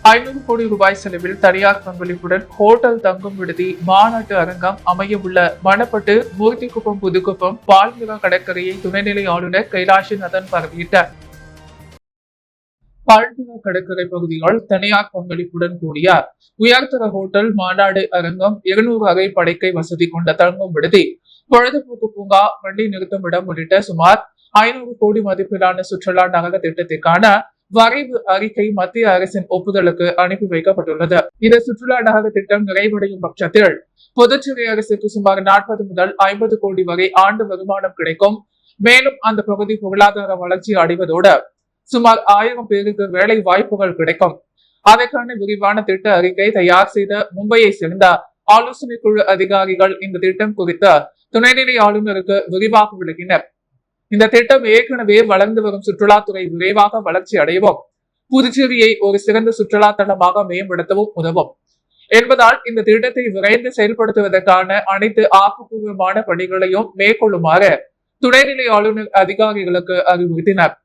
500 கோடி ரூபாய் செலவில் தனியார் பங்களிப்புடன் ஹோட்டல் தங்கும் விடுதி மாநாட்டு அரங்கம் அமையவுள்ள மணப்பட்டு மூர்த்திக்குப்பம் புதுக்குப்பம் பால்மிகா கடற்கரையை துணைநிலை ஆளுநர் கைலாஷ்நாதன் பார்வையிட்டார். பால்மிகா கடற்கரை பகுதிகள் தனியார் பங்களிப்புடன் கூடிய உயர்தர ஹோட்டல் மாநாடு அரங்கம் 200 அறை படைக்கை வசதி கொண்ட தங்கும் விடுதி பொழுதுபோக்கு பூங்கா வண்டி நிறுத்தும் இடம் உள்ளிட்ட சுமார் 500 கோடி மதிப்பிலான சுற்றுலா நகர திட்டத்திற்கான வரைவு அறிக்கை மத்திய அரசின் ஒப்புதலுக்கு அனுப்பி வைக்கப்பட்டுள்ளது. இந்த சுற்றுலா நகர திட்டம் நிறைவடையும் பட்சத்தில் புதுச்சேரி அரசுக்கு சுமார் 40 முதல் 50 கோடி வரை ஆண்டு வருமானம் கிடைக்கும். மேலும் அந்த பகுதி பொருளாதார வளர்ச்சி அடைவதோடு சுமார் 1000 பேருக்கு வேலை வாய்ப்புகள் கிடைக்கும். அதற்கான விரிவான திட்ட அறிக்கை தயார் செய்த மும்பையை சேர்ந்த ஆலோசனை குழு அதிகாரிகள் இந்த திட்டம் குறித்து துணைநிலை ஆளுநருக்கு விரிவாக விளக்கினர். இந்த திட்டம் ஏற்கனவே வளர்ந்து வரும் சுற்றுலாத்துறை விரைவாக வளர்ச்சி அடையவும் புதுச்சேரியை ஒரு சிறந்த சுற்றுலா தளமாக மேம்படுத்தவும் உதவும் என்பதால் இந்த திட்டத்தை விரைந்து செயல்படுத்துவதற்கான அனைத்து ஆக்கப்பூர்வமான பணிகளையும் மேற்கொள்ளுமாறு துணைநிலை ஆளுநர் அதிகாரிகளுக்கு அறிவுறுத்தினர்.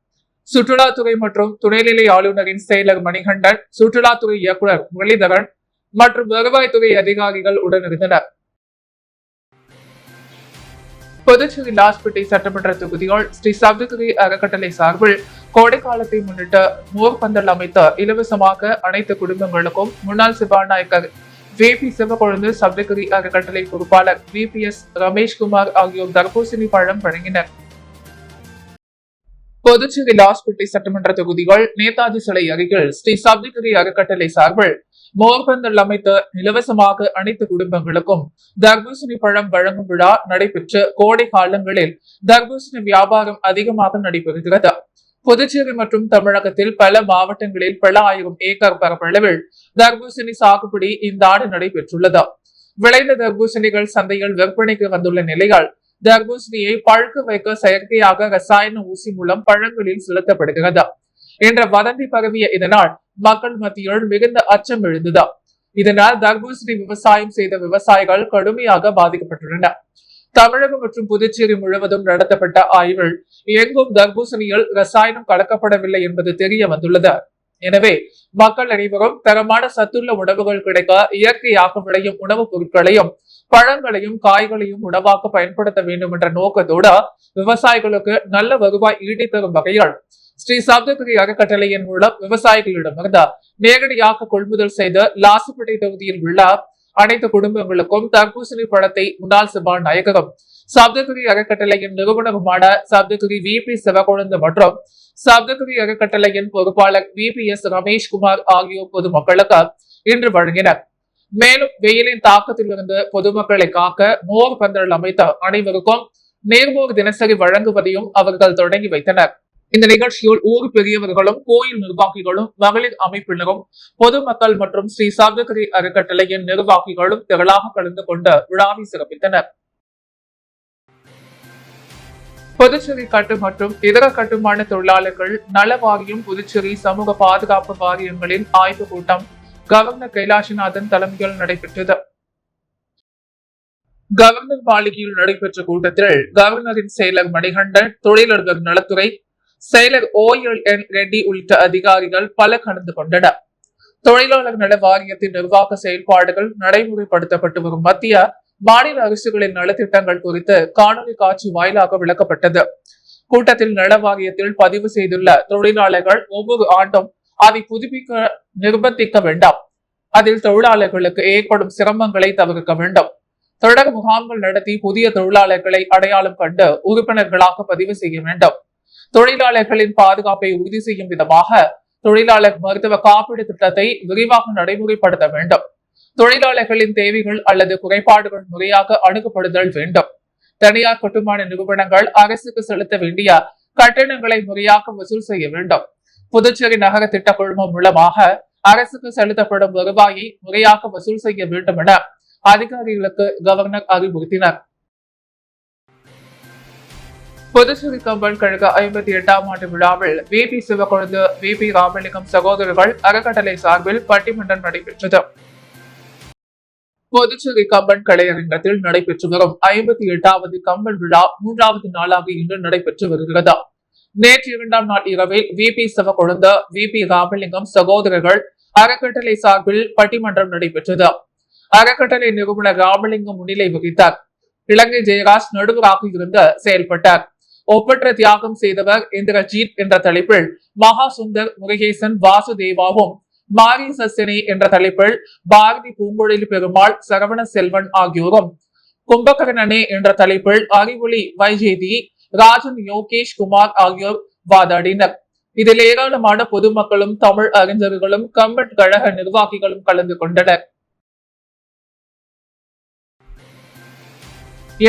சுற்றுலாத்துறை மற்றும் துணைநிலை ஆளுநரின் செயலர் மணிகண்டன், சுற்றுலாத்துறை இயக்குநர் முரளிதரன் மற்றும் வருவாய்த்துறை அதிகாரிகள் உடனிருந்தனர். புதுச்சேரி லாஸ்பேட்டை சட்டமன்ற தொகுதியில் ஸ்ரீ சப்தகிரி அறக்கட்டளை சார்பில் கோடை காலத்தை முன்னிட்டு மோர்பந்தல் அமைத்த இலவசமாக அனைத்து குடும்பங்களுக்கும் முன்னாள் சபாநாயகர் VP சிவக்கொழுந்து, சப்தகிரி அறக்கட்டளை பொறுப்பாளர் VPS ரமேஷ்குமார் ஆகியோர் தர்பூசணி பழம் வழங்கினர். புதுச்சேரி லாஸ்பேட்டை சட்டமன்ற தொகுதிகள் நேதாஜி சிலை அருகில் ஸ்ரீ சப்தகிரி அறக்கட்டளை சார்பில் மோர்பந்தல் அமைத்த இலவசமாக அனைத்து குடும்பங்களுக்கும் தர்பூசணி பழம் வழங்கும் விழா நடைபெற்று கோடை காலங்களில் தர்பூசணி வியாபாரம் அதிகமாக நடைபெறுகிறது. புதுச்சேரி மற்றும் தமிழகத்தில் பல மாவட்டங்களில் பல ஆயிரம் ஏக்கர் பரப்பளவில் தர்பூசணி சாகுபடி இந்த ஆண்டு நடைபெற்றுள்ளது. விளைந்த தர்பூசணிகள் சந்தையில் விற்பனைக்கு வந்துள்ள நிலையால் தர்பூசணியை பழுக்க வைக்க செயற்கையாக ரசாயன ஊசி மூலம் பழங்களில் செலுத்தப்படுகிறது என்ற வதந்தி பரவிய இதனால் மக்கள் மத்தியில் மிகுந்த அச்சம் எழுந்தது. இதனால் தர்பூசணி விவசாயம் செய்த விவசாயிகள் கடுமையாக பாதிக்கப்பட்டுள்ளனர். தமிழகம் மற்றும் புதுச்சேரி முழுவதும் நடத்தப்பட்ட ஆய்வில் எங்கும் தர்பூசணியில் ரசாயனம் கலக்கப்படவில்லை என்பது தெரிய வந்துள்ளது. எனவே மக்கள் அனைவரும் தரமான சத்துள்ள உணவுகள் கிடைக்க இயற்கையாக விளையும் உணவுப் பொருட்களையும் பழங்களையும் காய்களையும் உணவாக்க பயன்படுத்த வேண்டும் என்ற நோக்கத்தோடு விவசாயிகளுக்கு நல்ல வருவாய் ஈட்டித்தரும் வகையில் ஸ்ரீ சப்தகிரி அறக்கட்டளையின் மூலம் விவசாயிகளிடமிருந்து நேரடியாக கொள்முதல் செய்து லாசுப்பேட்டை தொகுதியில் உள்ள அனைத்து குடும்பங்களுக்கும் தர்பூசணி பழத்தை முன்னாள் சபாநாயகரும் சப்தகிரி அறக்கட்டளையின் நிறுவனருமான சப்தகிரி VP சிவக்கொழுந்து மற்றும் சப்தகிரி அறக்கட்டளையின் பொறுப்பாளர் VPS ரமேஷ்குமார் ஆகியோர் பொதுமக்களுக்கு இன்று வழங்கினர். மேலும் வெயிலின் தாக்கத்திலிருந்து பொதுமக்களை காக்க மோர் பந்தல் அமைத்த அனைவருக்கும் நேர்மோர் தினசரி வழங்குவதையும் அவர்கள் தொடங்கி வைத்தனர். இந்த நிகழ்ச்சியில் ஊர் பெரியவர்களும் கோயில் நிர்வாகிகளும் மகளிர் அமைப்பினரும் பொதுமக்கள் மற்றும் ஸ்ரீ சப்தகிரி அறக்கட்டளையின் நிர்வாகிகளும் திரளாக கலந்து கொண்டு விழாவை சிறப்பித்தனர். புதுச்சேரி கட்டு மற்றும் இதர கட்டுமான தொழிலாளர்கள் நல வாரியம், புதுச்சேரி சமூக பாதுகாப்பு வாரியங்களின் ஆய்வுக் கூட்டம் கவர்னர் கைலாஷ்நாதன் தலைமையில் நடைபெற்றது. கவர்னர் மாளிகையில் நடைபெற்ற கூட்டத்தில் கவர்னரின் செயலர் மணிகண்டன், தொழிலாளர் நலத்துறை செயலர் OLN ரெட்டி உள்ளிட்ட அதிகாரிகள் பல கலந்து கொண்டனர். தொழிலாளர் நல வாரியத்தின் நிர்வாக செயல்பாடுகள், நடைமுறைப்படுத்தப்பட்டு வரும் மத்திய மாநில அரசுகளின் நலத்திட்டங்கள் குறித்து காணொலி காட்சி வாயிலாக விளக்கப்பட்டது. கூட்டத்தில் நல வாரியத்தில் பதிவு செய்துள்ள தொழிலாளர்கள் ஒவ்வொரு ஆண்டும் அதை புதுப்பிக்க நிர்பந்திக்க வேண்டாம், அதில் தொழிலாளர்களுக்கு ஏற்படும் சிரமங்களை தவிர்க்க வேண்டும், தொடர் முகாம்கள் நடத்தி புதிய தொழிலாளர்களை அடையாளம் கண்டு உறுப்பினர்களாக பதிவு செய்ய வேண்டும், தொழிலாளர்களின் பாதுகாப்பை உறுதி செய்யும் விதமாக தொழிலாளர் மருத்துவ காப்பீடு திட்டத்தை விரிவாக நடைமுறைப்படுத்த வேண்டும், தொழிலாளர்களின் தேவைகள் அல்லது குறைபாடுகள் முறையாக அணுகப்படுதல் வேண்டும், தனியார் கட்டுமான நிறுவனங்கள் அரசுக்கு செலுத்த வேண்டிய கட்டணங்களை முறையாக வசூல் செய்ய வேண்டும், புதுச்சேரி நகர திட்ட குழுமம் மூலமாக அரசுக்கு செலுத்தப்படும் வருவாயை முறையாக வசூல் செய்ய வேண்டும் என அதிகாரிகளுக்கு கவர்னர் அறிவுறுத்தினார். புதுச்சேரி கம்பன் கழக 58ஆம் ஆண்டு விழாவில் VP சிவக்கொழுந்து, VP ராமலிங்கம் சகோதரர்கள் அறக்கட்டளை சார்பில் பட்டிமன்றம் நடைபெற்றது. புதுச்சேரி கம்பன் கலையரங்கத்தில் நடைபெற்று வரும் 58வது கம்பன் விழா 3வது நாளாக இன்று நடைபெற்று வருகிறது. நேற்று 2ஆம் நாள் இரவில் VP சிவக்கொழுந்து, VP ராமலிங்கம் சகோதரர்கள் அறக்கட்டளை சார்பில் பட்டிமன்றம் நடைபெற்றது. அறக்கட்டளை நிறுவனர் ராமலிங்கம் முன்னிலை வகித்தார். இலங்கை ஜெயராஜ் நடுவராக இருந்து செயல்பட்டார். ஒப்பற்ற தியாகம் செய்தவர் இந்திரஜீத் என்ற தலைப்பில் மகா சுந்தர், முருகேசன், வாசுதேவாவும், மாரி சசினி என்ற தலைப்பில் பாரதி பூங்கொழில் பெருமாள், சரவண செல்வன் ஆகியோரும், கும்பகர்ணனே என்ற தலைப்பில் அறிவொளி வைஜெயந்தி, ராஜன், யோகேஷ் குமார் ஆகியோர் வாதாடினர். இதில் ஏராளமான பொதுமக்களும் தமிழ் அறிஞர்களும் கம்பன் கழக நிர்வாகிகளும் கலந்து கொண்டனர்.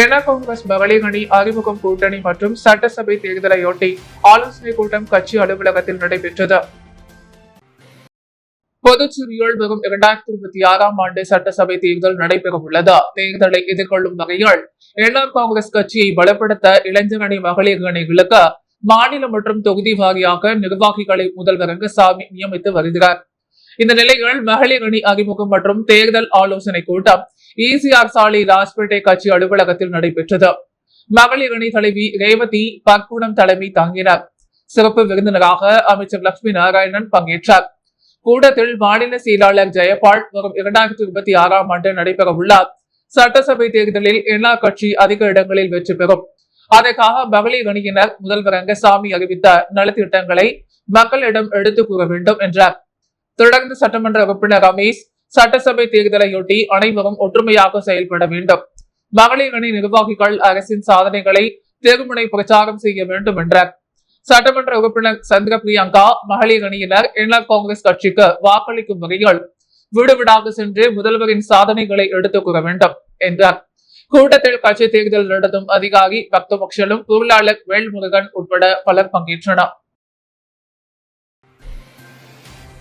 என காங்கிரஸ் மகளிர் அணி அறிமுகம் கூட்டணி மற்றும் சட்டசபை தேர்தலையொட்டி ஆலோசனை கூட்டம் கட்சி அலுவலகத்தில் நடைபெற்றது. புதுச்சேரியில் வரும் 2026ஆம் ஆண்டு சட்டசபை தேர்தல் நடைபெற உள்ளது. தேர்தலை எதிர்கொள்ளும் வகையில் என்ஆர் காங்கிரஸ் கட்சியை பலப்படுத்த இளைஞர் அணி, மகளிர் அணிகளுக்கு மாநில மற்றும் தொகுதி வாரியாக நிர்வாகிகளை முதல்வர் ரங்கசாமி நியமித்து வருகிறார். இந்த நிலையில் மகளிர் அணி அறிமுகம் மற்றும் தேர்தல் ஆலோசனை கூட்டம் ஈசிஆர் சாலை ராஜ்பேட்டை கட்சி அலுவலகத்தில் நடைபெற்றது. மகளிர் அணி தலைவி ரேவதி பர்குணம் தலைமை தாங்கினார். சிறப்பு விருந்தினராக அமைச்சர் லட்சுமி நாராயணன் பங்கேற்றார். கூட்டத்தில் மாநில செயலாளர் ஜெயபால் வரும் 2026ஆம் ஆண்டு நடைபெற உள்ள சட்டசபை தேர்தலில் என்ஆர் கட்சி அதிக இடங்களில் வெற்றி பெறும். அதற்காக மகளிர் அணியினர் முதல்வர் ரங்கசாமி அறிவித்த நலத்திட்டங்களை மக்களிடம் எடுத்துக் கூற வேண்டும் என்றார். தொடர்ந்து சட்டமன்ற உறுப்பினர் ரமேஷ், சட்டசபை தேர்தலையொட்டி அனைவரும் ஒற்றுமையாக செயல்பட வேண்டும். மகளிர் அணி நிர்வாகிகள் அரசின் சாதனைகளை தெருமுனை பிரச்சாரம் செய்ய வேண்டும் என்றார். சட்டமன்ற உறுப்பினர் சந்திர பிரியங்கா, மகளிர் அணியினர் என்ஆர் காங்கிரஸ் கட்சிக்கு வாக்களிக்கும் வகையில் வீடு வீடாக சென்று முதல்வரின் சாதனைகளை எடுத்துக் கூற வேண்டும் என்றார். கூட்டத்தில் கட்சி தேர்தல் நடத்தும் அதிகாரி பக்தபக்ஷலும், பொருளாளர் வேல்முருகன் உட்பட பலர் பங்கேற்றனர்.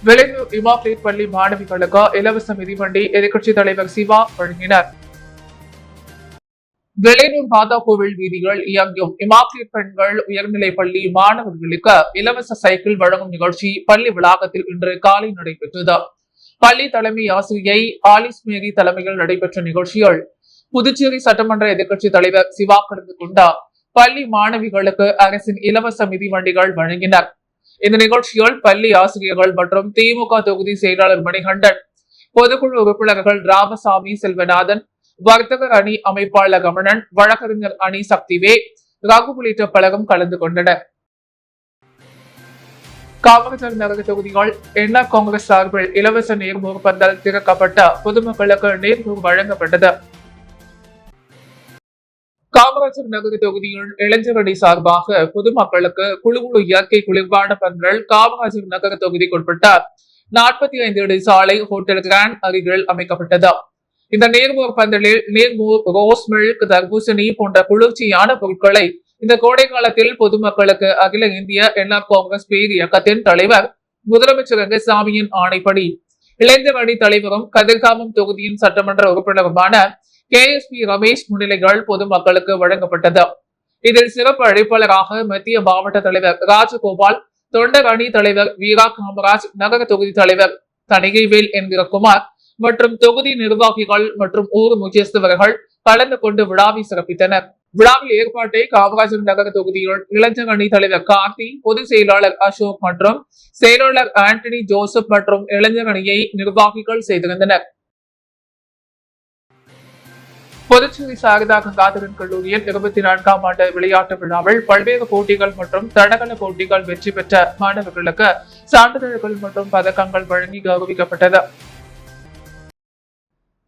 வெளியூர் இமாக்லேட் பள்ளி மாணவிகளுக்கு இலவச மிதிவண்டி எதிர்கட்சி தலைவர் சிவா வழங்கினார். வெளியூர் மாதா கோவில் வீதிகள் இயங்கும் இமாக்லேட் பெண்கள் உயர்நிலை பள்ளி மாணவர்களுக்கு இலவச சைக்கிள் வழங்கும் நிகழ்ச்சி பள்ளி வளாகத்தில் இன்று காலை நடைபெற்றது. பள்ளி தலைமை ஆசிரியை ஆலிஸ் மேரி தலைமையில் நடைபெற்ற நிகழ்ச்சியில் புதுச்சேரி சட்டமன்ற எதிர்கட்சி தலைவர் சிவா கலந்து கொண்டார். பள்ளி மாணவிகளுக்கு அரசின் இலவச மிதிவண்டிகள் வழங்கினர். இந்த நிகழ்ச்சியில் பள்ளி ஆசிரியர்கள் மற்றும் திமுக தொகுதி செயலாளர் மணிகண்டன், பொதுக்குழு உறுப்பினர்கள் ராமசாமி, செல்வநாதன், வர்த்தகர் அணி அமைப்பாளர் ரமணன், வழக்கறிஞர் அணி சக்திவே, ரகு உள்ளிட்ட பலரும் கலந்து கொண்டனர். காமராஜர் நகர தொகுதிகள் என்ஆர் காங்கிரஸ் சார்பில் இலவச நீர்மூர் பந்தல் திறக்கப்பட்ட பொதுமக்களுக்கு நீர்மூர் வழங்கப்பட்டது. காமராஜர் நகர தொகுதியில் இளைஞர் அணி சார்பாக பொதுமக்களுக்கு குழு இயற்கை குளிர்பான பந்தல் காமராஜர் நகர தொகுதிக்குட்பட்ட 45 அடி சாலை ஹோட்டல் கிராண்ட் அருகில் அமைக்கப்பட்டது. இந்த நீர்மூர் பந்தலில் நீர்மூர், ரோஸ் மில்க், தர்பூசணி போன்ற குளிர்ச்சியான பொருட்களை இந்த கோடை காலத்தில் பொதுமக்களுக்கு அகில இந்திய என்ஆர் காங்கிரஸ் பேர் இயக்கத்தின் தலைவர் முதலமைச்சர் ரங்கசாமியின் ஆணைப்படி இளைஞர் அணி தலைவரும் கதிர்காமம் தொகுதியின் சட்டமன்ற உறுப்பினருமான KSP ரமேஷ் முன்னிலைகள் பொதுமக்களுக்கு வழங்கப்பட்டது. இதில் சிறப்பு அழைப்பாளராக மத்திய மாவட்ட தலைவர் ராஜகோபால், தொண்டர் அணி தலைவர் வீரா காமராஜ், நகர தொகுதி தலைவர் தணிகைவேல் என்கிற குமார் மற்றும் தொகுதி நிர்வாகிகள் மற்றும் ஊர் முக்கியஸ்தவர்கள் கலந்து கொண்டு விழாவை சிறப்பித்தனர். விழாவில் ஏற்பாட்டை காமராஜர் நகர தொகுதியில் இளைஞர் அணி தலைவர் கார்த்தி, பொதுச் செயலாளர் அசோக் மற்றும் செயலாளர் ஆண்டனி ஜோசப் மற்றும் இளைஞர் அணியை நிர்வாகிகள் செய்திருந்தனர். புதுச்சேரி சாரதா கங்காதரன் கல்லூரியில் 24ஆம் ஆண்டு விளையாட்டு விழாவில் பல்வேறு போட்டிகள் மற்றும் தடகள போட்டிகள் வெற்றி பெற்ற மாணவர்களுக்கு சான்றிதழ்கள் மற்றும் பதக்கங்கள் வழங்கி கௌரவிக்கப்பட்டது.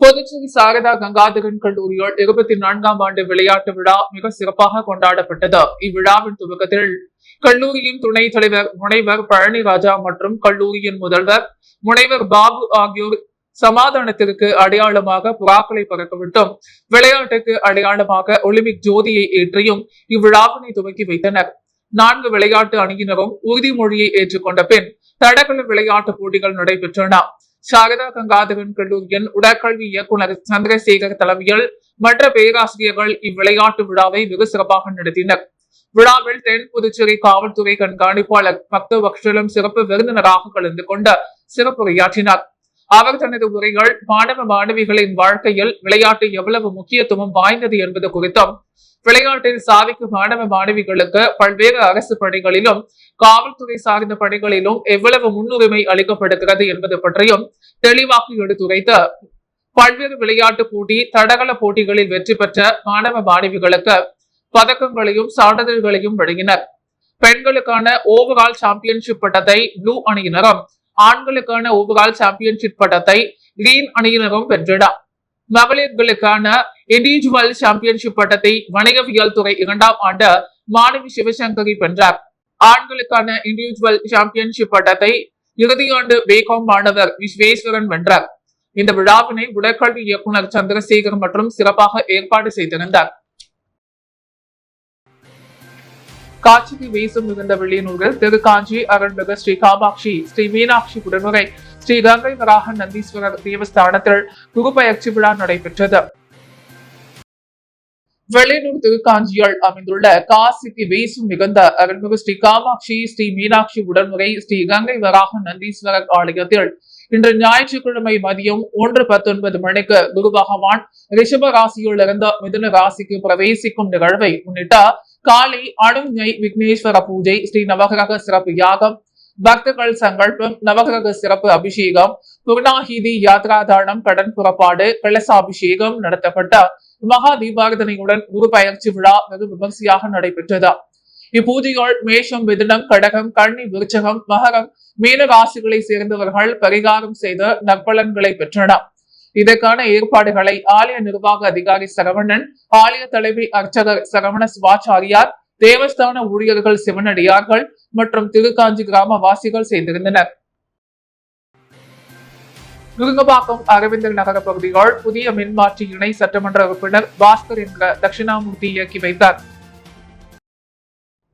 புதுச்சேரி சாரதா கங்காதரன் கல்லூரியில் 24ஆம் ஆண்டு விளையாட்டு விழா மிக சிறப்பாக கொண்டாடப்பட்டது. இவ்விழாவின் துவக்கத்தில் கல்லூரியின் துணைத் தலைவர் முனைவர் பழனிராஜா மற்றும் கல்லூரியின் முதல்வர் முனைவர் பாபு ஆகியோர் சமாதானத்திற்கு அடையாளமாக புறாக்களை பறக்கவிட்டும் விளையாட்டுக்கு அடையாளமாக ஒலிம்பிக் ஜோதியை ஏற்றியும் இவ்விழாவினை துவக்கி வைத்தனர். 4 விளையாட்டு அணியினரும் உறுதிமொழியை ஏற்றுக்கொண்ட பின் தடகள விளையாட்டு போட்டிகள் நடைபெற்றன. சாரதா கங்காதரன் கல்லூரியின் உடற்கல்வி இயக்குநர் சந்திரசேகர் தலைமையில் மற்ற பேராசிரியர்கள் இவ்விளையாட்டு விழாவை வெகு சிறப்பாக நடத்தினர். விழாவில் தென் புதுச்சேரி காவல்துறை கண்காணிப்பாளர் பக்தபக்ஷலும் சிறப்பு விருந்தினராக கலந்து கொண்டு சிறப்புரையாற்றினார். அவர் தனது உரைகள் மாணவ மாணவிகளின் வாழ்க்கையில் விளையாட்டு எவ்வளவு முக்கியத்துவம் வாய்ந்தது என்பது குறித்தும் விளையாட்டில் சாதிக்கும் மாணவ மாணவிகளுக்கு பல்வேறு அரசு பணிகளிலும் காவல்துறை சார்ந்த பணிகளிலும் எவ்வளவு முன்னுரிமை அளிக்கப்படுகிறது என்பது பற்றியும் தெளிவாக எடுத்துரைத்து பல்வேறு விளையாட்டு போட்டி தடகள போட்டிகளில் வெற்றி பெற்ற மாணவ மாணவிகளுக்கு பதக்கங்களையும் சான்றிதழ்களையும் வழங்கினர். பெண்களுக்கான ஓவரால் சாம்பியன்ஷிப் பட்டத்தை ப்ளூ அணியினரும், ஆண்களுக்கான ஓவரால் சாம்பியன்ஷிப் பட்டத்தை கிரீன் அணியினரும் வென்றனர். மகளிர்களுக்கான இண்டிவிஜுவல் சாம்பியன்ஷிப் பட்டத்தை வணிகவியல் துறை 2ஆம் ஆண்டு மாணவி சிவசங்கரி வென்றார். ஆண்களுக்கான இண்டிவிஜுவல் சாம்பியன்ஷிப் பட்டத்தை இறுதியாண்டு பிகாம் மாணவர் விஸ்வேஸ்வரன் வென்றார். இந்த விழாவினை உடற்கல்வி இயக்குநர் சந்திரசேகர் மற்றும் சிறப்பாக ஏற்பாடு செய்திருந்தார். காட்சிக்கு வீசும் மிகுந்த வில்லியனூரில் திருக்காஞ்சி அருள்மிகு ஸ்ரீ காமாட்சி ஸ்ரீ மீனாட்சி உடனுரை ஸ்ரீ கங்கை வராக நந்தீஸ்வரர் தேவஸ்தானத்தில் குரு பயிற்சி விழா நடைபெற்றது. வெளியூர் திருக்காஞ்சியால் அமைந்துள்ள காசிக்கு வீசும் மிகுந்த அருள்மிகு ஸ்ரீ காமாட்சி ஸ்ரீ மீனாட்சி உடனுரை ஸ்ரீ கங்கை வராக நந்தீஸ்வரர் ஆலயத்தில் இன்று ஞாயிற்றுக்கிழமை மதியம் 1:19 மணிக்கு குரு பகவான் ரிஷப ராசியில் இருந்த மிதுன ராசிக்கு பிரவேசிக்கும் நிகழ்வை முன்னிட்டு காலை அணுஞை விக்னேஸ்வர பூஜை, ஸ்ரீ நவகிரக சிறப்பு யாகம், பக்தர்கள் சங்கல்பம், நவகிரக சிறப்பு அபிஷேகம், பூர்ணாகிதி யாத்ராதானம், கடன் புறப்பாடு, கலசாபிஷேகம் நடத்தப்பட்ட மகா தீபாரதனையுடன் குரு பயிற்சி விழா வெகு விமர்சையாக நடைபெற்றது. இப்பூஜையால் மேஷம், மிதுனம், கடகம், கன்னி, விருச்சகம், மகரம், மீன ராசிகளை சேர்ந்தவர்கள் பரிகாரம் செய்த நற்பலன்களை பெற்றனர். இதற்கான ஏற்பாடுகளை ஆலய நிர்வாக அதிகாரி சரவணன், ஆலய தலைவி அர்ச்சகர் சரவண சிவாச்சாரியார், தேவஸ்தான ஊழியர்கள் சிவனடியார்கள் மற்றும் திருக்காஞ்சி கிராமவாசிகள் செய்திருந்தனர். விருங்கபாக்கம் அரவிந்தர் நகர பகுதிகள் புதிய மின்மாற்றி இணை சட்டமன்ற உறுப்பினர் பாஸ்கர் என்ற தட்சிணாமூர்த்தி இயக்கி வைத்தார்.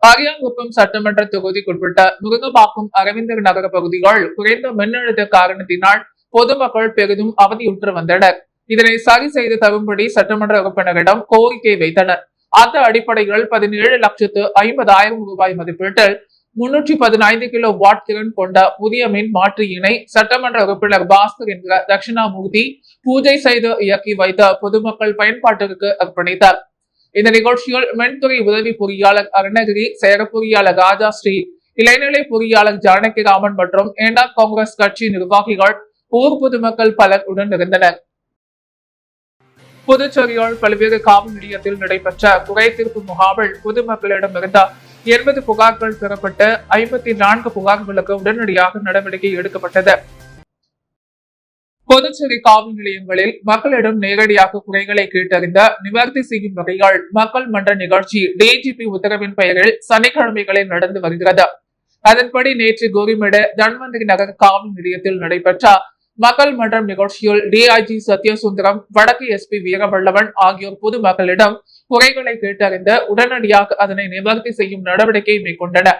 அரியாங்குப்பம் சட்டமன்ற தொகுதிக்குட்பட்ட முருங்கபாக்கம் அரவிந்தர் நகர பகுதிகள் குறைந்த மின்னழுத்த காரணத்தினால் பொதுமக்கள் பெரிதும் அவதியுற்று வந்தனர். இதனை சரி செய்து தரும்படி சட்டமன்ற உறுப்பினரிடம் கோரிக்கை வைத்தனர். அந்த அடிப்படையில் 17,50,000 ரூபாய் மதிப்பீட்டில் 315 கிலோ வாட் திறன் கொண்ட புதிய மின் மாற்றியினை சட்டமன்ற உறுப்பினர் பாஸ்கர் என்கிற தட்சிணாமூர்த்தி பூஜை செய்து இயக்கி வைத்த பொதுமக்கள் பயன்பாட்டிற்கு அர்ப்பணித்தார். இந்த நிகழ்ச்சியில் மின்துறை உதவி பொறியாளர் அருணகிரி, செயற பொறியாளர் ராஜா ஸ்ரீ, இளைநிலை பொறியாளர் ஜானகிராமன் மற்றும் என்ஆர் காங்கிரஸ் கட்சி நிர்வாகிகள், ஊர் பொதுமக்கள் பலர் உடன் இருந்தனர். புதுச்சேரியில் பல்வேறு காவல் நிலையத்தில் நடைபெற்ற குறை தீர்ப்பு முகாமில் பொதுமக்களிடமிருந்த 80 புகார்கள் பெறப்பட்டு 54 புகார்களுக்கு உடனடியாக நடவடிக்கை எடுக்கப்பட்டது. புதுச்சேரி காவல் நிலையங்களில் மக்களிடம் நேரடியாக குறைகளை கேட்டறிந்த நிவர்த்தி செய்யும் வகையில் மக்கள் மன்ற நிகழ்ச்சி டிஜிபி உத்தரவின் பெயரில் சனிக்கிழமைகளில் நடந்து வருகிறது. அதன்படி நேற்று கோரிமேடு தன்வந்திரி நகர் காவல் நிலையத்தில் நடைபெற்ற மக்கள் மன்றம் நிகழ்ச்சியில் டிஐஜி சத்யசுந்தரம், வடக்கு எஸ்பி வீரவல்லவன் ஆகியோர் பொதுமக்களிடம் குறைகளை கேட்டறிந்து உடனடியாக அதனை நிவர்த்தி செய்யும் நடவடிக்கை மேற்கொண்டனர்.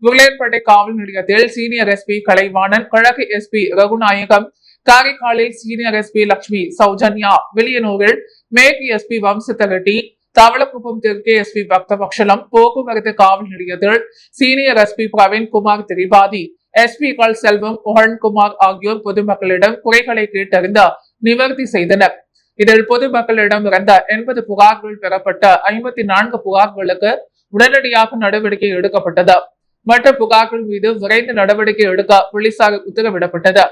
விளையாட்பேட்டை காவல் நிலையத்தில் சீனியர் எஸ்பி கலைவாணன், கிழக்கு எஸ்பி ரகுநாயகம், காரைக்காலில் சீனியர் எஸ்பி லட்சுமி சௌஜன்யா, வில்லியனூரில் மேற்கு எஸ்பி வம்சத்தகட்டி, தவளக்குப்பம் தெற்கு எஸ்பி பக்தபக்ஷலம், போக்குவரத்து காவல் நிலையத்தில் சீனியர் எஸ்பி பிரவீன் குமார் திரிபாதி, எஸ்பிக்கள் செல்வம், மோகன்குமார் ஆகியோர் பொதுமக்களிடம் குறைகளை கேட்டறிந்து நிவர்த்தி செய்தனர். இதில் பொதுமக்களிடம் இருந்த 80 புகார்கள் பெறப்பட்ட 54 புகார்களுக்கு உடனடியாக நடவடிக்கை எடுக்கப்பட்டது. மற்ற புகார்கள் மீது விரைந்து நடவடிக்கை எடுக்க போலீசார் உத்தரவிடப்பட்டது.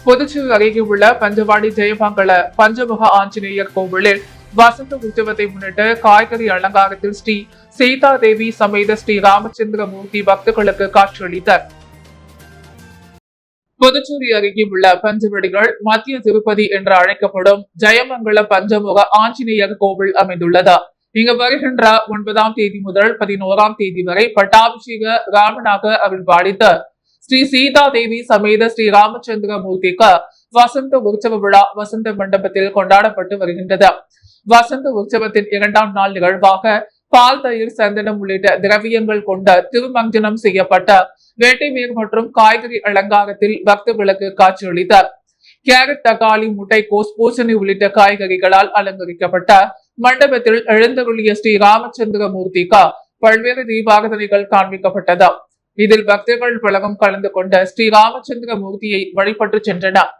புதுச்சேரி அருகே உள்ள பஞ்சவாடி ஜெயமங்கல பஞ்சமுக ஆஞ்சநேயர் கோவிலில் வசந்த உற்சவத்தை முன்னிட்டு காய்கறி அலங்காரத்தில் ஸ்ரீ சீதா தேவி சமேத ஸ்ரீ ராமச்சந்திர மூர்த்தி பக்தர்களுக்கு காட்சியளித்தார். புதுச்சேரி அருகே உள்ள பஞ்சவடிகள் மத்திய திருப்பதி என்று அழைக்கப்படும் ஜெயமங்கல பஞ்சமுக ஆஞ்சநேயர் கோவில் அமைந்துள்ளது. இங்கு வருகின்ற 9ஆம் தேதி முதல் 11ஆம் தேதி வரை பட்டாபிஷேக ராமனாக அருள் பாலித்த ஸ்ரீ சீதா தேவி சமேத ஸ்ரீ ராமச்சந்திர மூர்த்திக்கு வசந்த உற்சவ விழா வசந்த மண்டபத்தில் கொண்டாடப்பட்டு வருகின்றது. வசந்த உற்சவத்தின் 2ஆம் நாள் நிகழ்வாக பால், தயிர், சந்தனம் உள்ளிட்ட திரவியங்கள் கொண்ட திருமஞ்சனம் செய்யப்பட்ட வேட்டைமீர் மற்றும் காய்கறி அலங்காரத்தில் பக்தர்களுக்கு காட்சியளித்தார். கேரட், தக்காளி, முட்டைக்கோஸ், பூசணி உள்ளிட்ட காய்கறிகளால் அலங்கரிக்கப்பட்ட மண்டபத்தில் எழுந்தருளிய ஸ்ரீ ராமச்சந்திர மூர்த்திக்கு பல்வேறு தீபாரதனைகள் காண்பிக்கப்பட்டது. இதில் பக்தர்கள் பலரும் கலந்து கொண்ட ஸ்ரீ ராமச்சந்திர மூர்த்தியை வழிபட்டு சென்றனர்.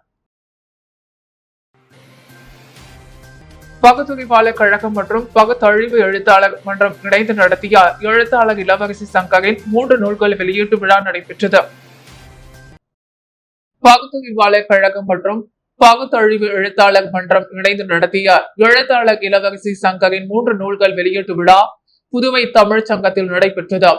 பகுத்தறிவாளர் கழகம் மற்றும் பகுத்தழிவு எழுத்தாளர் மன்றம் இணைந்து நடத்திய எழுத்தாளர் இளவரசி சங்கரின் 3 நூல்கள் வெளியீட்டு விழா நடைபெற்றது. பகுத்தறிவாளர் கழகம் மற்றும் பகுத்தழிவு எழுத்தாளர் மன்றம் இணைந்து நடத்திய எழுத்தாளர் இளவரசி சங்கரின் 3 நூல்கள் வெளியீட்டு விழா புதுவை தமிழ் சங்கத்தில் நடைபெற்றது.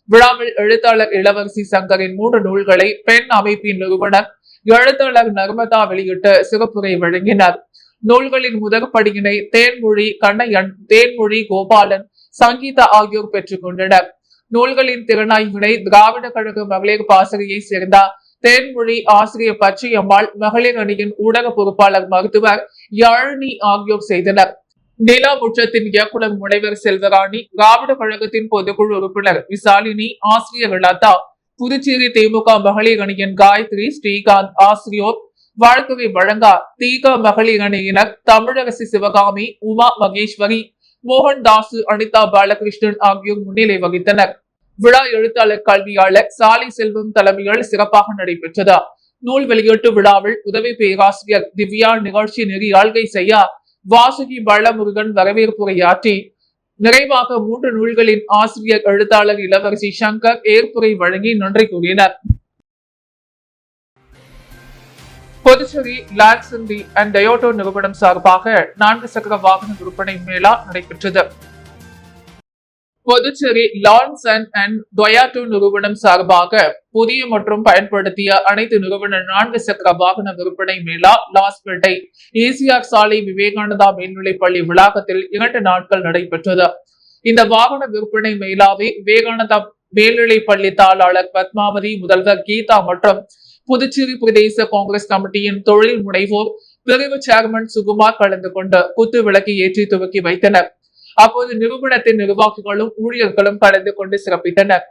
விழாவில் எழுத்தாளர் இளவரசி சங்கரின் 3 நூல்களை பெண் அமைப்பின் நிறுவனர் எழுத்தாளர் நர்மதா வெளியிட்டு சிறப்புரை வழங்கினார். நூல்களின் முதற்படியினை தேன்மொழி கண்ணையன், தேன்மொழி கோபாலன், சங்கீதா ஆகியோர் பெற்றுக் கொண்டனர். நூல்களின் திறனாய்வினை திராவிட கழக மகளிர் பாசறையை சேர்ந்த தேன்மொழி ஆசிரியர் பச்சையம்மாள், மகளிர் அணியின் ஊடக பொறுப்பாளர் மருத்துவர் யாழினி ஆகியோர் செய்தனர். நிலா முற்றத்தின் இயக்குநர் முனைவர் செல்வராணி, திராவிட கழகத்தின் பொதுக்குழு உறுப்பினர் விசாலினி, ஆசிரியர் லதா, புதுச்சேரி திமுக மகளிர் அணியின் காயத்ரி, ஸ்ரீகாந்த் ஆசிரியோர் வாழ்த்துறை வழங்க தீக மகளிர் அணியினர் தமிழரசி சிவகாமி, உமா மகேஸ்வரி, மோகன்தாசு, அனிதா பாலகிருஷ்ணன் ஆகியோர் முன்னிலை வகித்தனர். விழா எழுத்தாளர் கல்வியாளர் சாலை செல்வம் தலைமையில் சிறப்பாக நடைபெற்றது. நூல் வெளியீட்டு விழாவில் உதவி பேராசிரியர் திவ்யா நிகழ்ச்சி நெறியாள்கை செய்ய வாசுகி பலமுருகன் வரவேற்புரையாற்றி நிறைவாக 3 நூல்களின் ஆசிரியர் எழுத்தாளர் இளவரசி சங்கர் ஏற்புரை வழங்கி நன்றி கூறினர். புதுச்சேரி லான்சந்தி அண்ட் டயோட்டோ நிறுவனம் சார்பாக 4 சக்கர வாகன விற்பனை மேளா நடைபெற்றது. புதுச்சேரி லான்சன் அண்ட் டொயாட்டோ நிறுவனம் சார்பாக புதிய மற்றும் பயன்படுத்திய அனைத்து நிறுவன 4 சக்கர வாகன விற்பனை மேளா லாஸ்பேட்டை ECR சாலை விவேகானந்தா மேல்நிலைப்பள்ளி வளாகத்தில் 2 நாட்கள் நடைபெற்றது. இந்த வாகன விற்பனை மேளாவை விவேகானந்தா மேல்நிலைப்பள்ளி தாளாளர் பத்மாவதி, முதல்வர் கீதா மற்றும் புதுச்சேரி பிரதேச காங்கிரஸ் கமிட்டியின் தொழில் முனைவோர் பிரிவு சேர்மன் சுகுமார் கலந்து கொண்டு குத்து விளக்கு ஏற்றி துவக்கி வைத்தனர். அப்போது நிறுவனத்தின் நிர்வாகிகளும் ஊழியர்களும் கலந்து கொண்டு சிறப்பித்தனர்.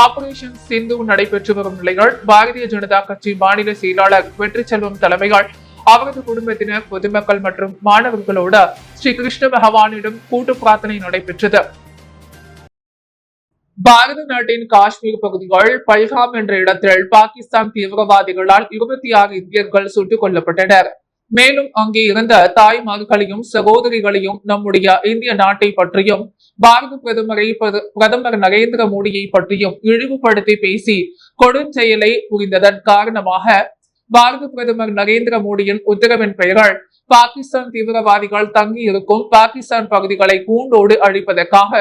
ஆபரேஷன் சிந்து நடைபெற்று வரும் நிலையில் பாரதிய ஜனதா கட்சி மாநில செயலாளர் வெற்றி செல்வம் தலைமையால் அவரது குடும்பத்தினர், பொதுமக்கள் மற்றும் மாணவர்களோடு ஸ்ரீ கிருஷ்ண பகவானிடம் கூட்டு பிரார்த்தனை நடைபெற்றது. பாரத நாட்டின் காஷ்மீர் பகுதிகள் பல்காம் என்ற இடத்தில் பாகிஸ்தான் தீவிரவாதிகளால் 26 இந்தியர்கள் சுட்டுக் கொல்லப்பட்டனர். மேலும் அங்கே இருந்த தாய்மார்களையும் சகோதரிகளையும் நம்முடைய இந்திய நாட்டை பற்றியும் பாரத பிரதமர் நரேந்திர மோடியை பற்றியும் இழிவுபடுத்தி பேசி கொடுஞ்செயலை புரிந்ததன் காரணமாக பாரத பிரதமர் நரேந்திர மோடியின் உத்தரவின் பெயரால் பாகிஸ்தான் தீவிரவாதிகள் தங்கி இருக்கும் பாகிஸ்தான் பகுதிகளை கூண்டோடு அழிப்பதற்காக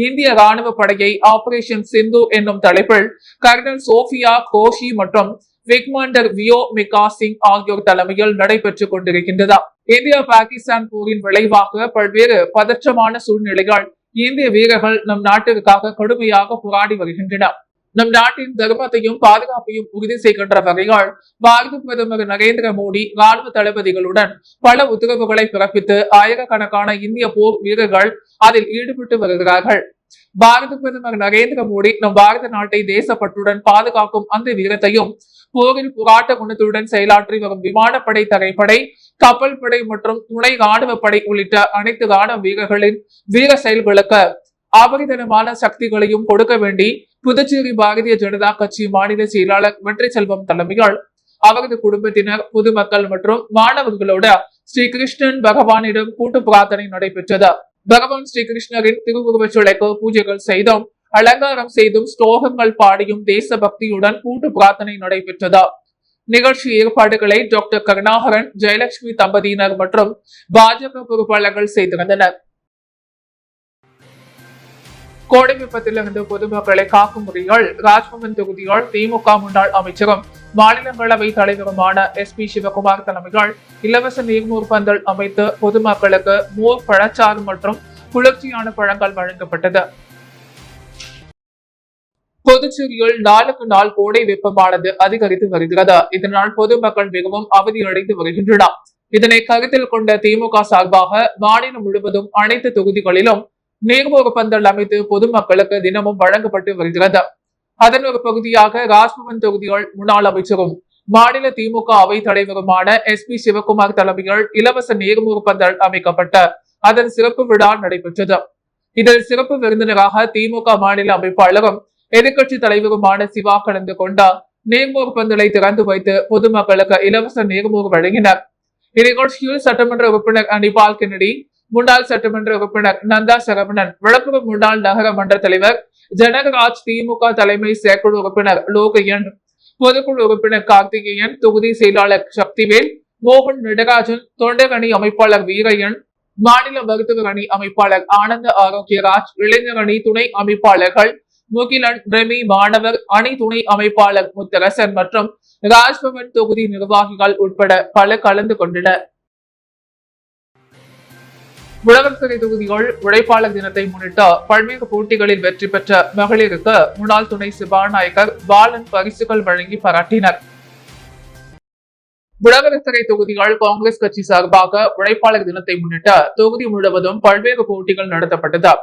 இந்திய ராணுவ படையை ஆபரேஷன் சிந்து என்னும் தலைப்பில் கர்னல் சோபியா கோஷி மற்றும் விக்மாண்டர் வியோ மிகா சிங் ஆகியோர் தலைமையில் நடைபெற்றுக் கொண்டிருக்கின்றது. இந்தியா பாகிஸ்தான் போரின் விளைவாக பல்வேறு பதற்றமான சூழ்நிலைகள் இந்திய வீரர்கள் நம் நாட்டிற்காக கடுமையாக போராடி வருகின்றனர். நம் நாட்டின் தர்மத்தையும் பாதுகாப்பையும் உறுதி செய்கின்ற வகையால் பாரத பிரதமர் நரேந்திர மோடி ராணுவ தளபதிகளுடன் பல உத்தரவுகளை பிறப்பித்து ஆயிரக்கணக்கான இந்திய போர் வீரர்கள் அதில் ஈடுபட்டு வருகிறார்கள். பாரத பிரதமர் நரேந்திர மோடி நம் பாரத நாட்டை தேசப்பற்றுடன் பாதுகாக்கும் அந்த வீரத்தையும் போரில் போராட்ட குணத்துடன் செயலாற்றி வரும் விமானப்படை, தரைப்படை, கப்பல் படை மற்றும் துணை ராணுவ படை உள்ளிட்ட அனைத்து ராணுவ வீரர்களின் வீர செயல்களுக்கு அபரிதமான சக்திகளையும் கொடுக்க வேண்டி புதுச்சேரி பாரதிய ஜனதா கட்சி மாநில செயலாளர் வெற்றி செல்வம் தலைமையால் அவரது குடும்பத்தினர், பொதுமக்கள் மற்றும் மாணவர்களோடு ஸ்ரீ கிருஷ்ணன் பகவானிடம் கூட்டு பிரார்த்தனை நடைபெற்றது. பகவான் ஸ்ரீ கிருஷ்ணரின் திருவுருவச் சிலைக்கு பூஜைகள் செய்தும் அலங்காரம் செய்தும் ஸ்லோகங்கள் பாடியும் தேசபக்தியுடன் கூட்டு பிரார்த்தனை நடைபெற்றது. நிகழ்ச்சி ஏற்பாடுகளை டாக்டர் கருணாகரன், ஜெயலட்சுமி தம்பதியினர் மற்றும் பாஜக பொறுப்பாளர்கள் செய்திருந்தனர். கோடை வெப்பத்திலிருந்து பொதுமக்களை காக்கும் முறையில் ராஜ்பவன் தொகுதியால் திமுக முன்னாள் அமைச்சரும் மாநிலங்களவை தலைவருமான SP சிவகுமார் தலைமையால் இலவச நீர்மோர் பந்தல் அமைத்து பொதுமக்களுக்கு மோர், பழச்சாறு மற்றும் குளிர்ச்சியான பழங்கள் வழங்கப்பட்டது. புதுச்சேரியில் நாளுக்கு நாள் கோடை வெப்பமானது அதிகரித்து வருகிறது. இதனால் பொதுமக்கள் மிகவும் அவதியடைந்து வருகின்றனர். இதனை கருத்தில் கொண்ட திமுக சார்பாக மாநிலம் முழுவதும் அனைத்து தொகுதிகளிலும் நீர்மோர் பந்தல் அமைத்து பொதுமக்களுக்கு தினமும் வழங்கப்பட்டு வருகிறது. அதன் ஒரு பகுதியாக ராஜ்பவன் தொகுதிகள் முன்னாள் அமைச்சரும் மாநில திமுக அவை தலைவருமான SP சிவகுமார் தலைமையில் இலவச நீர்மோர் பந்தல் அமைக்கப்பட்ட அதன் சிறப்பு விழா நடைபெற்றது. இதில் சிறப்பு விருந்தினராக திமுக மாநில அமைப்பாளரும் எதிர்கட்சி தலைவருமான சிவா கலந்து கொண்ட நீர்மோர் பந்தலை திறந்து வைத்து பொதுமக்களுக்கு இலவச நீர்மோர் வழங்கினர். இந்நிகழ்ச்சியில் சட்டமன்ற உறுப்பினர் அனிபால் கென்னடி, முன்னாள் சட்டமன்ற உறுப்பினர் நந்தா சரவணன், விழுப்புரம் முன்னாள் நகர மன்ற தலைவர் ஜனகராஜ், திமுக தலைமை செயற்குழு உறுப்பினர் லோகையன், பொதுக்குழு உறுப்பினர் கார்த்திகேயன், தொகுதி செயலாளர் சக்திவேல், மோகன் நடராஜன், தொண்டர் அணி அமைப்பாளர் வீரையன், மாநில மருத்துவ அணி அமைப்பாளர் ஆனந்த ஆரோக்கியராஜ், இளைஞர் அணி துணை அமைப்பாளர்கள் முகிலன், ரெமி, மாணவர் அணி துணை அமைப்பாளர் முத்தரசன் மற்றும் ராஜ்பவன் தொகுதி நிர்வாகிகள் உட்பட பலர் கலந்து கொண்டனர். உழவர்கரை தொகுதிகள் உழைப்பாளர் தினத்தை முன்னிட்டு பல்வேறு போட்டிகளில் வெற்றி பெற்ற மகளிருக்கு முன்னாள் துணை சபாநாயகர் பாலன் பரிசுகள் வழங்கி பாராட்டினர். உழவர்கரை தொகுதிகள் காங்கிரஸ் கட்சி சார்பாக உழைப்பாளர் தினத்தை முன்னிட்டு தொகுதி முழுவதும் பல்வேறு போட்டிகள் நடத்தப்பட்டது.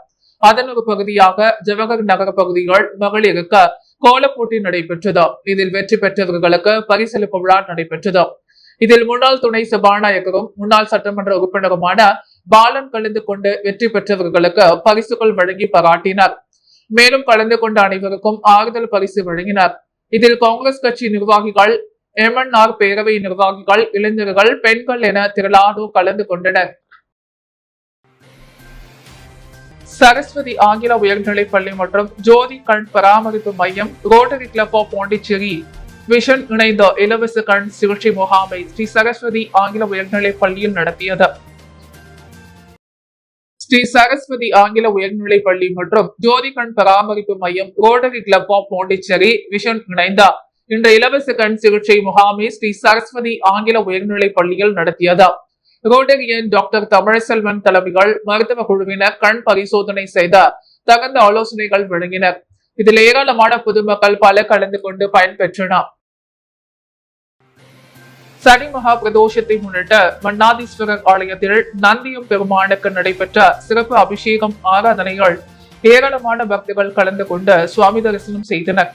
அதன் ஒரு பகுதியாக ஜவஹர் நகர பகுதிகள் மகளிருக்கு கோலப் போட்டி நடைபெற்றது. இதில் வெற்றி பெற்றவர்களுக்கு பரிசளிப்பு விழா நடைபெற்றது. இதில் முன்னாள் துணை சபாநாயகரும் முன்னாள் சட்டமன்ற உறுப்பினருமான பாலன் கலந்து கொண்டு வெற்றி பெற்றவர்களுக்கு பரிசுகள் வழங்கி பாராட்டினார். மேலும் கலந்து கொண்ட அனைவருக்கும் ஆறுதல் பரிசு வழங்கினார். இதில் காங்கிரஸ் கட்சி நிர்வாகிகள், MNR பேரவை நிர்வாகிகள், இளைஞர்கள், பெண்கள் என திரளானோர் கலந்து கொண்டனர். சரஸ்வதி ஆங்கில உயர்நிலைப் பள்ளி மற்றும் ஜோதி கண் பராமரிப்பு மையம், rotary club of Pondicherry vision இணைந்த இலவச கண் சிகிச்சை முகாமை ஸ்ரீ சரஸ்வதி ஆங்கில உயர்நிலைப் பள்ளியில் நடத்தியது. ஸ்ரீ சரஸ்வதி ஆங்கில உயர்நிலைப் பள்ளி மற்றும் ஜோதி கண் பராமரிப்பு மையம், rotary club of Pondicherry vision இணைந்த இந்த இலவச கண் சிகிச்சை முகாமை ஸ்ரீ சரஸ்வதி ஆங்கில உயர்நிலைப் பள்ளியில் நடத்தியது. ரோட்டரியன் டாக்டர் தமிழசெல்வன் தலைமைகள் மருத்துவ குழுவினர் கண் பரிசோதனை செய்த தகுந்த ஆலோசனைகள் வழங்கினர். இதில் ஏராளமான பொதுமக்கள் பல கலந்து கொண்டு பயன்பெற்றனர். சனி மகா பிரதோஷத்தை முன்னிட்டு மன்னாதீஸ்வரர் ஆலயத்தில் நந்தியம் பெருமானுக்கு நடைபெற்ற சிறப்பு அபிஷேகம் ஆராதனைகள் ஏராளமான பக்தர்கள் கலந்து கொண்டு சுவாமி தரிசனம் செய்தனர்.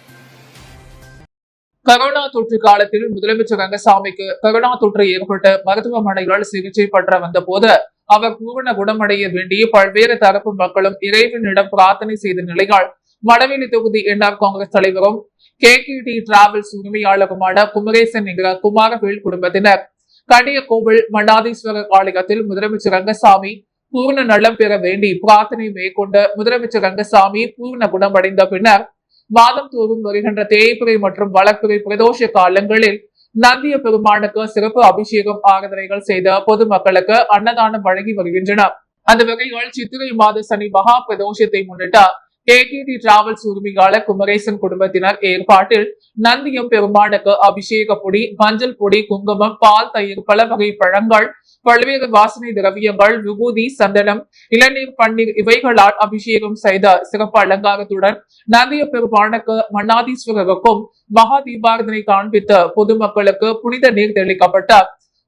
கரோனா தொற்று காலத்தில் முதலமைச்சர் ரங்கசாமிக்கு கரோனா தொற்று ஏற்பட்டு மருத்துவமனைகள் சிகிச்சை பெற்ற வந்த போது அவர் பூரண குணமடைய வேண்டி பல்வேறு தரப்பு மக்களும் இறைவனிடம் பிரார்த்தனை செய்த நிலையால் மணவெளி தொகுதி NR காங்கிரஸ் தலைவரும் KKT டிராவல்ஸ் உரிமையாளருமான குமரேசன் என்கிற குமாரவேல் குடும்பத்தினர் கண்டியகோவில் மன்னாதீஸ்வரர் ஆலயத்தில் முதலமைச்சர் ரங்கசாமி பூர்ண நலம் பெற வேண்டி பிரார்த்தனை மேற்கொண்ட முதலமைச்சர் ரங்கசாமி பூர்ண குணமடைந்த பின்னர் மாதம் தோறும் வருகின்ற தேய்பிறை மற்றும் வளர்ப்பிறை பிரதோஷ காலங்களில் நந்திய பெருமானுக்கு சிறப்பு அபிஷேகம் ஆராதனைகள் செய்த பொதுமக்களுக்கு அன்னதானம் வழங்கி வருகின்றனர். அந்த வகையில் சித்திரை மாத சனி மகா பிரதோஷத்தை முன்னிட்டு KKT டிராவல்ஸ் உரிமையாளர் குமரேசன் குடும்பத்தினர் ஏற்பாட்டில் நந்தியம் பெருமானுக்கு அபிஷேக பொடி, மஞ்சள் பொடி, குங்குமம், பால், தயிர், பல வகை பழங்கள், பல்வேறு வாசனை திரவியங்கள், விபூதி, சந்தனம், இளநீர், பன்னீர் இவைகளால் அபிஷேகம் செய்த சிறப்பு அலங்காரத்துடன் நந்திய பெருமானுக்கு மன்னாதீஸ்வரருக்கும் மகா தீபாரதனை காண்பித்த பொதுமக்களுக்கு புனித நீர் தெளிக்கப்பட்ட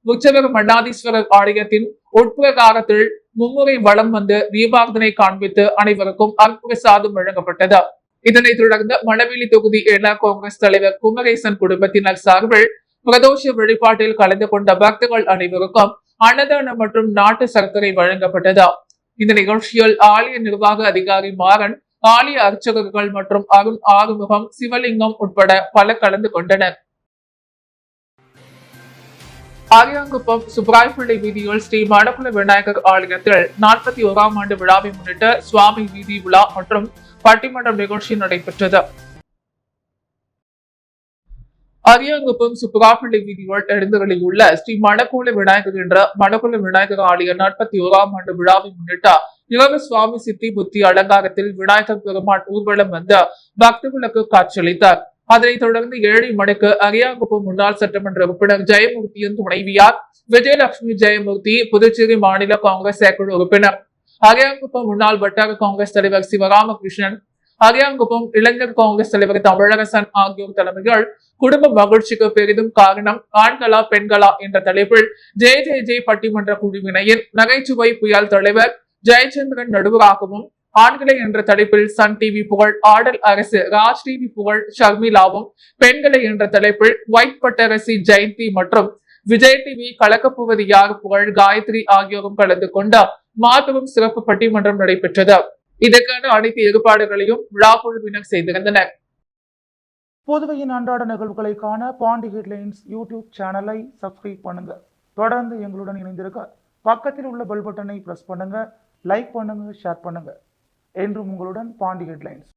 உற்சவர் மன்னாதீஸ்வரர் ஆலயத்தின் உட்பிரகாரத்தில் மும்முறை வளம் வந்து தீபாரதனை காண்பித்து அனைவருக்கும் அற்புதசாதம் வழங்கப்பட்டது. இதனைத் தொடர்ந்து மணவெளி தொகுதி NR காங்கிரஸ் தலைவர் குமரேசன் குடும்பத்தினர் சார்பில் பிரதோஷ வழிபாட்டில் கலந்து கொண்ட பக்தர்கள் அனைவருக்கும் அன்னதானம் மற்றும் நாட்டு சர்க்கரை வழங்கப்பட்டது. இந்த நிகழ்ச்சியில் ஆலய நிர்வாக அதிகாரி மாறன், ஆலய அர்ச்சகர்கள் மற்றும் அருண் ஆறுமுகம், சிவலிங்கம் உட்பட பலர் கலந்து கொண்டனர். அரியாங்குப்பம் சுப்ராய்பிள்ளை வீதியில் ஸ்ரீ மணக்குள விநாயகர் ஆலயத்தில் 41ஆம் ஆண்டு விழாவை முன்னிட்டு சுவாமி வீதி விழா மற்றும் பட்டிமன்றம் நிகழ்ச்சி நடைபெற்றது. அரியாங்குப்பம் சுப்ராய்பிள்ளை வீதியில் எழுந்தருளியுள்ள ஸ்ரீ மணக்குள விநாயகர் என்ற மணக்குள விநாயகர் ஆலய 41ஆம் ஆண்டு விழாவை முன்னிட்டு இரவு சுவாமி சித்தி புத்தி அலங்காரத்தில் விநாயகர் பெருமான் ஊர்வலம் வந்து பக்தர்களுக்கு காட்சியளித்தார். அதனைத் தொடர்ந்து 7 மணிக்கு அரியாங்குப்பம் முன்னாள் சட்டமன்ற உறுப்பினர் ஜெயமூர்த்தியின் துணைவியார் விஜயலட்சுமி ஜெயமூர்த்தி, புதுச்சேரி மாநில காங்கிரஸ் செயற்குழு உறுப்பினர், அரியாங்குப்பம் முன்னாள் வட்டார காங்கிரஸ் தலைவர் சிவராமகிருஷ்ணன், அரியாங்குப்பம் இளைஞர் காங்கிரஸ் தலைவர் தமிழரசன் ஆகியோர் தலைமையில் குடும்ப மகிழ்ச்சிக்கு பெரிதும் காரணம் ஆண்களா பெண்களா என்ற தலைப்பில் ஜெய பட்டிமன்ற குழுவினையின் நகைச்சுவை புயல் தலைவர் ஜெயச்சந்திரன் நடுவராகவும், ஆண்களை என்ற தலைப்பில் சன் டிவி புகழ் ஆடல் அரசு ராஜ் டிவி புகழ் ஷர்மிளாவும், பெண்களை என்ற தலைப்பில் ஒயிட் பட்டரசி ஜெயந்தி மற்றும் விஜய் டிவி கலக்கப்போவது யார் புகழ் காயத்ரி ஆகியோரும் கலந்து கொண்ட மாபெரும் சிறப்பு பட்டிமன்றம் நடைபெற்றது. இதற்கான அனைத்து ஏற்பாடுகளையும் விழா குழுவினர் செய்திருந்தனர். புதுவையின் அன்றாட நிகழ்வுகளை காண பாண்டி ஹெட்லைன்ஸ் யூடியூப் சேனலை சப்ஸ்கிரைப் பண்ணுங்க. தொடர்ந்து எங்களுடன் இணைந்திருக்க பக்கத்தில் உள்ள பெல் பட்டனை பிரஸ் பண்ணுங்க, லைக் பண்ணுங்க, ஷேர் பண்ணுங்க. என்றும் உங்களுடன் பாண்டி ஹெட்லைன்ஸ்.